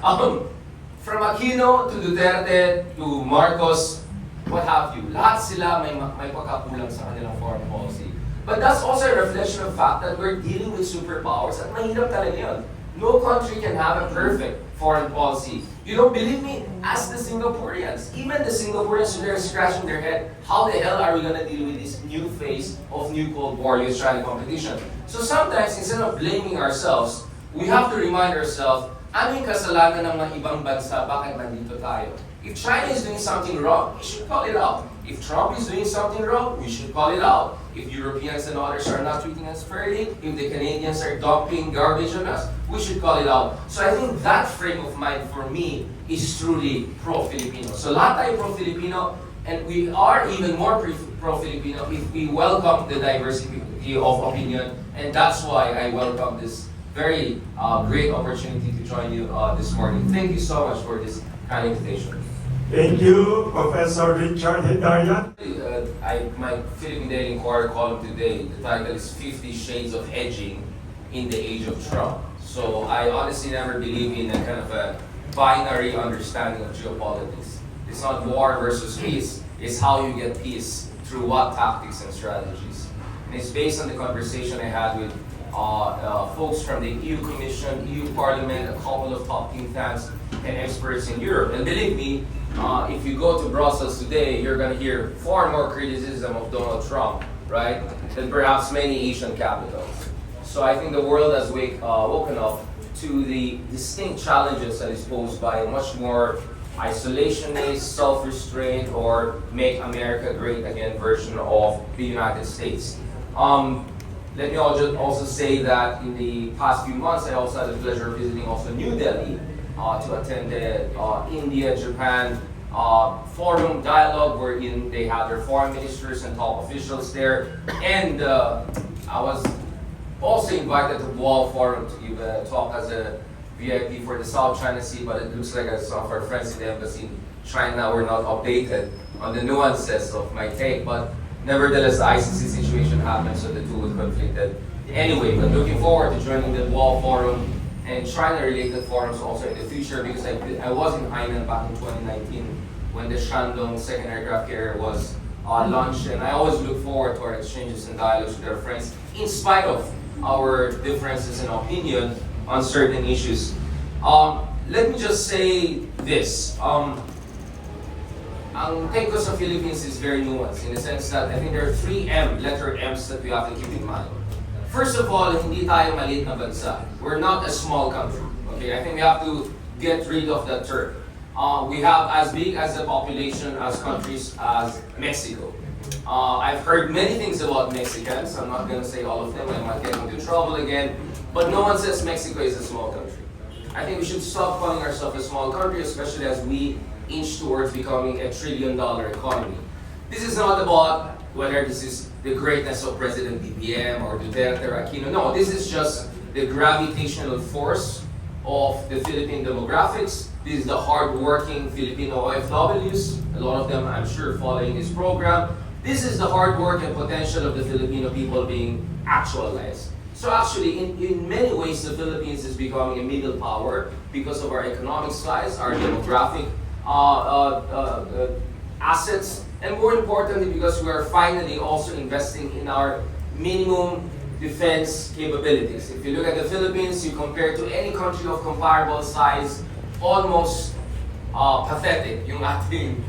From Aquino to Duterte to Marcos, what have you, lahat sila may pagkukulang sa kanilang foreign policy. But that's also a reflection of the fact that we're dealing with superpowers at mahirap talaga yun. No country can have a perfect foreign policy. You don't believe me? Ask the Singaporeans. Even the Singaporeans, they're scratching their head. How the hell are we gonna deal with this new phase of new Cold War, US-China competition? So sometimes, instead of blaming ourselves, we have to remind ourselves, ano yung kasalanan ng mga ibang bansa, bakit nandito tayo? If China is doing something wrong, we should call it out. If Trump is doing something wrong, we should call it out. If Europeans and others are not treating us fairly, if the Canadians are dumping garbage on us, we should call it out. So I think that frame of mind for me is truly pro-Filipino. So lahat tayo pro-Filipino, and we are even more pro-Filipino if we welcome the diversity of opinion, and that's why I welcome this very great opportunity to join you this morning. Thank you so much for this kind invitation. Thank you, Professor Richard Heydarian. My Philippine Daily Inquirer column today, the title is 50 Shades of Hedging in the Age of Trump. So I honestly never believe in a kind of a binary understanding of geopolitics. It's not war versus peace, it's how you get peace through what tactics and strategies. And it's based on the conversation I had with folks from the EU Commission, EU Parliament, a couple of top think tanks and experts in Europe. And believe me, if you go to Brussels today, you're going to hear far more criticism of Donald Trump, right, than perhaps many Asian capitals. So I think the world has woken up to the distinct challenges that is posed by a much more isolationist, self-restraint, or make America great again version of the United States. Let me also say that in the past few months, I also had the pleasure of visiting also New Delhi to attend the India-Japan forum dialogue wherein they had their foreign ministers and top officials there. And I was also invited to Boao Forum to give a talk as a VIP for the South China Sea, but it looks like some of our friends in the embassy in China were not updated on the nuances of my take. But nevertheless, the ICC situation happened, so the two would conflicted. Anyway, but looking forward to joining the Boao Forum and China-related forums also in the future, because I was in Hainan back in 2019 when the Shandong second aircraft carrier was launched, and I always look forward to our exchanges and dialogues with our friends, in spite of our differences in opinion on certain issues. Let me just say this. Ang take ko sa Philippines is very nuanced in the sense that I think there are three letter M's that we have to keep in mind. First of all, hindi tayo maliit na bansa. We're not a small country. Okay, I think we have to get rid of that term. We have as big as a population as countries as Mexico. I've heard many things about Mexicans. I'm not going to say all of them. I might get into trouble again. But no one says Mexico is a small country. I think we should stop calling ourselves a small country, especially as we inch towards becoming a $1 trillion economy. This is not about whether this is the greatness of President BBM or Duterte or Aquino. No, this is just the gravitational force of the Philippine demographics. This is the hard-working Filipino OFWs, a lot of them I'm sure following this program. This is the hard work and potential of the Filipino people being actualized. So actually, in many ways, the Philippines is becoming a middle power because of our economic size, our demographic assets, and more importantly, because we are finally also investing in our minimum defense capabilities. If you look at the Philippines, you compare to any country of comparable size, almost pathetic yung ating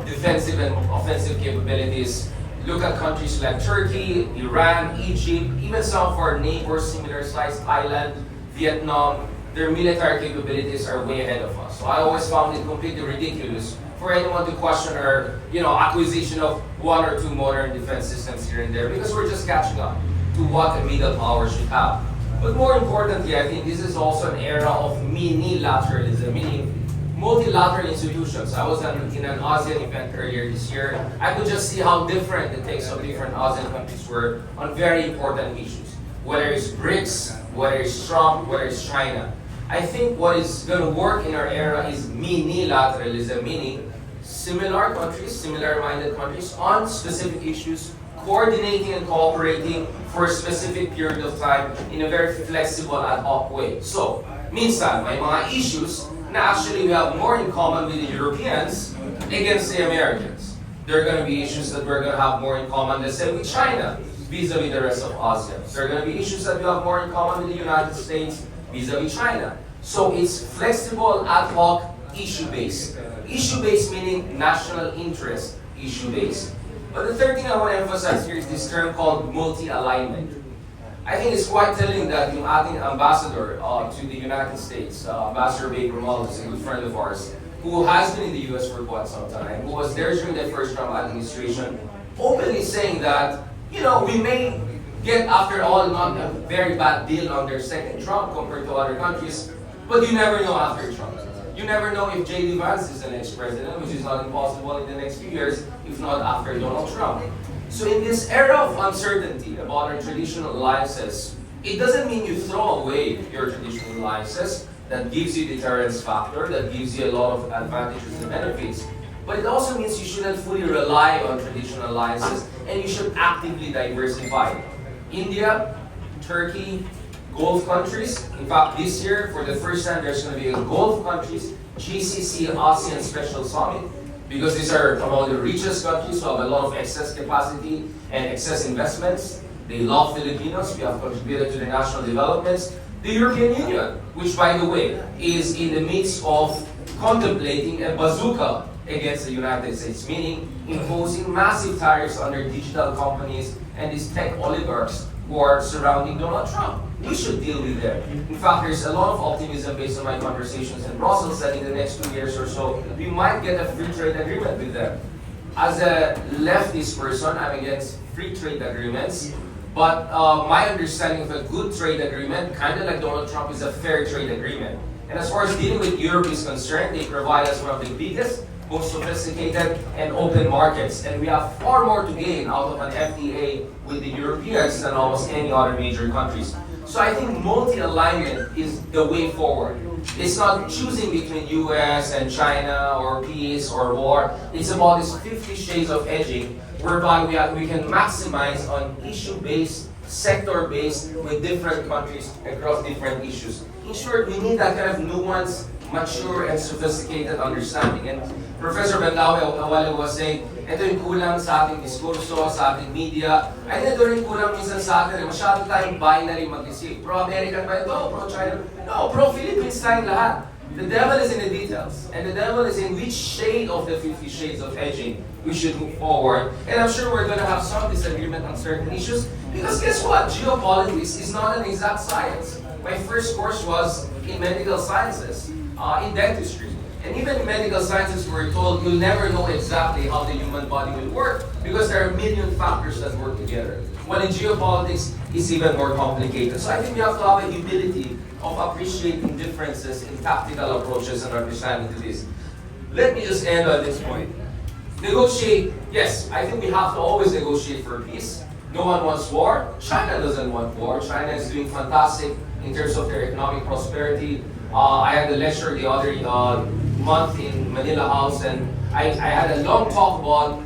defensive and offensive capabilities. Look at countries like Turkey, Iran, Egypt, even some of our neighbors, similar size, Thailand, Vietnam, their military capabilities are way ahead of us. So I always found it completely ridiculous for anyone to question our, acquisition of one or two modern defense systems here and there, because we're just catching up to what a middle power should have. But more importantly, I think this is also an era of mini-lateralism, meaning multilateral institutions. I was in an ASEAN event earlier this year. I could just see how different the takes of different ASEAN countries were on very important issues. Whether it's BRICS, whether it's Trump, whether it's China. I think what is going to work in our era is mini-lateralism, meaning similar countries, similar-minded countries on specific issues, coordinating and cooperating for a specific period of time in a very flexible ad hoc way. So, minsan, may mga issues Now, actually, we have more in common with the Europeans against the Americans. There are going to be issues that we're going to have more in common, let's say, with China, vis-a-vis the rest of ASEAN. There are going to be issues that we have more in common with the United States, vis-a-vis China. So it's flexible, ad hoc, issue-based. Issue-based meaning national interest, issue-based. But the third thing I want to emphasize here is this term called multi-alignment. I think it's quite telling that yung ating ambassador to the United States, Ambassador Rommel, is a good friend of ours, who has been in the US for quite some time, who was there during the first Trump administration, openly saying that, you know, we may get, after all, not a very bad deal under second Trump compared to other countries, but you never know after Trump. You never know if J.D. Vance is the next president, which is not impossible in the next few years, if not after Donald Trump. So in this era of uncertainty about our traditional alliances, it doesn't mean you throw away your traditional alliances. That gives you deterrence factor, that gives you a lot of advantages and benefits. But it also means you shouldn't fully rely on traditional alliances and you should actively diversify. India, Turkey, Gulf countries. In fact, this year, for the first time, there's going to be a Gulf countries GCC ASEAN Special Summit, because these are among the richest countries who have a lot of excess capacity and excess investments. They love Filipinos. We have contributed to the national developments. The European Union, which by the way, is in the midst of contemplating a bazooka against the United States, meaning imposing massive tariffs on their digital companies and these tech oligarchs who are surrounding Donald Trump. We should deal with them. In fact, there's a lot of optimism based on my conversations in Brussels that in the next 2 years or so, we might get a free trade agreement with them. As a leftist person, I'm against free trade agreements, but my understanding of a good trade agreement, kind of like Donald Trump, is a fair trade agreement. And as far as dealing with Europe is concerned, they provide us one of the biggest, most sophisticated, and open markets. And we have far more to gain out of an FTA with the Europeans than almost any other major countries. So I think multi-alignment is the way forward. It's not choosing between US and China or peace or war. It's about this 50 shades of hedging, whereby we can maximize on issue-based, sector-based with different countries across different issues. In short, we need that kind of nuanced, mature, and sophisticated understanding. And Professor Banlaoi a while ago was saying, ito yung kulang sa ating diskurso, sa ating media. Ay, ito rin kulang minsan sa atin. Masyado tayong binary mag-isip. Pro-American ba ito? Pro-China? No, pro-Philippines tayong lahat. The devil is in the details. And the devil is in which shade of the 50 shades of hedging we should move forward. And I'm sure we're going to have some disagreement on certain issues. Because guess what? Geopolitics is not an exact science. My first course was in medical sciences, in dentistry. And even in medical sciences, we're told you'll never know exactly how the human body will work because there are a million factors that work together. While in geopolitics, it's even more complicated. So I think we have to have a humility of appreciating differences in tactical approaches and understanding to this. Let me just end on this point. Negotiate, yes, I think we have to always negotiate for peace. No one wants war. China doesn't want war. China is doing fantastic in terms of their economic prosperity. I had a lecture the other month in Manila House, and I had a long talk about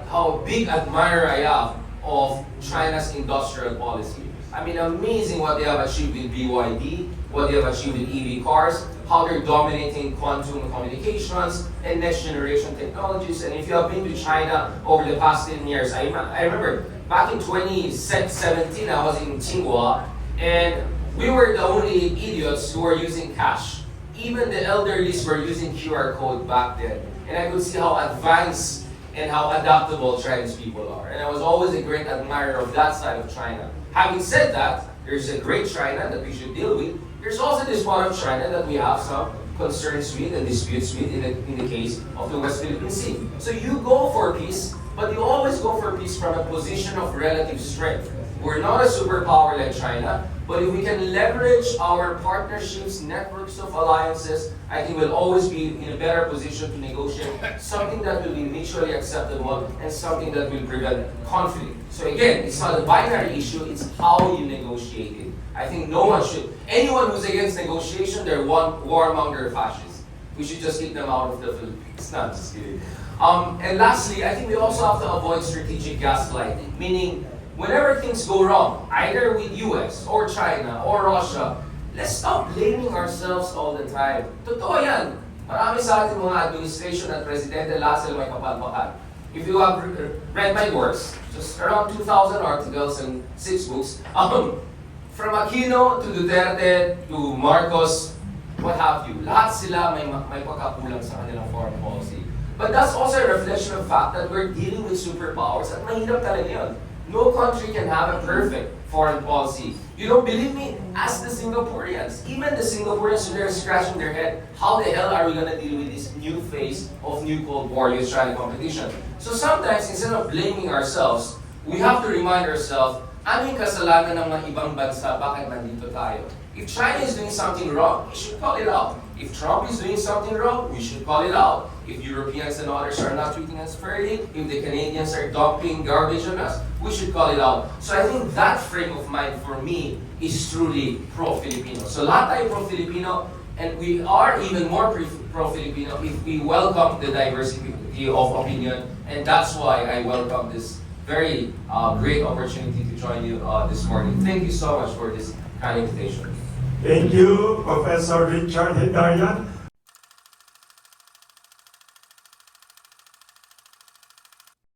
how big admirer I am of China's industrial policy. I mean, amazing what they have achieved with BYD, what they have achieved with EV cars, how they're dominating quantum communications and next generation technologies. And if you have been to China over the past 10 years, I remember back in 2017, I was in Tsinghua, and we were the only idiots who were using cash. Even the elderlies were using QR code back then. And I could see how advanced and how adaptable Chinese people are. And I was always a great admirer of that side of China. Having said that, there's a great China that we should deal with. There's also this part of China that we have some concerns with and disputes with in the case of the West Philippine Sea. So you go for peace, but you always go for peace from a position of relative strength. We're not a superpower like China, but if we can leverage our partnerships, networks of alliances, I think we'll always be in a better position to negotiate something that will be mutually acceptable and something that will prevent conflict. So again, it's not a binary issue, it's how you negotiate it. I think no one should. Anyone who's against negotiation, they're warmonger fascists. We should just kick them out of the Philippines. No, I'm just kidding. And lastly, I think we also have to avoid strategic gaslighting, meaning whenever things go wrong, either with US or China or Russia, let's stop blaming ourselves all the time. Totoo yan. Marami sa ating mga administration at presidente, lahat sila may kapalpakan. If you have read my works, just around 2,000 articles and 6 books, from Aquino to Duterte to Marcos, what have you, lahat sila may pagkakulang sa kanilang foreign policy. But that's also a reflection of the fact that we're dealing with superpowers at mahirap talaga yun. No country can have a perfect foreign policy. You don't believe me? Ask the Singaporeans. Even the Singaporeans, they're scratching their head. How the hell are we gonna deal with this new phase of new Cold War, Australian competition? So sometimes, instead of blaming ourselves, we have to remind ourselves, ano yung kasalanan ng mga ibang bansa, bakit nandito tayo? If China is doing something wrong, we should call it out. If Trump is doing something wrong, we should call it out. If Europeans and others are not treating us fairly, if the Canadians are dumping garbage on us, we should call it out. So I think that frame of mind for me is truly pro-Filipino. So lahat tayo pro-Filipino, and we are even more pro-Filipino if we welcome the diversity of opinion, and that's why I welcome this very great opportunity to join you this morning. Thank you so much for this kind invitation. Thank you, Professor Richard Heydarian.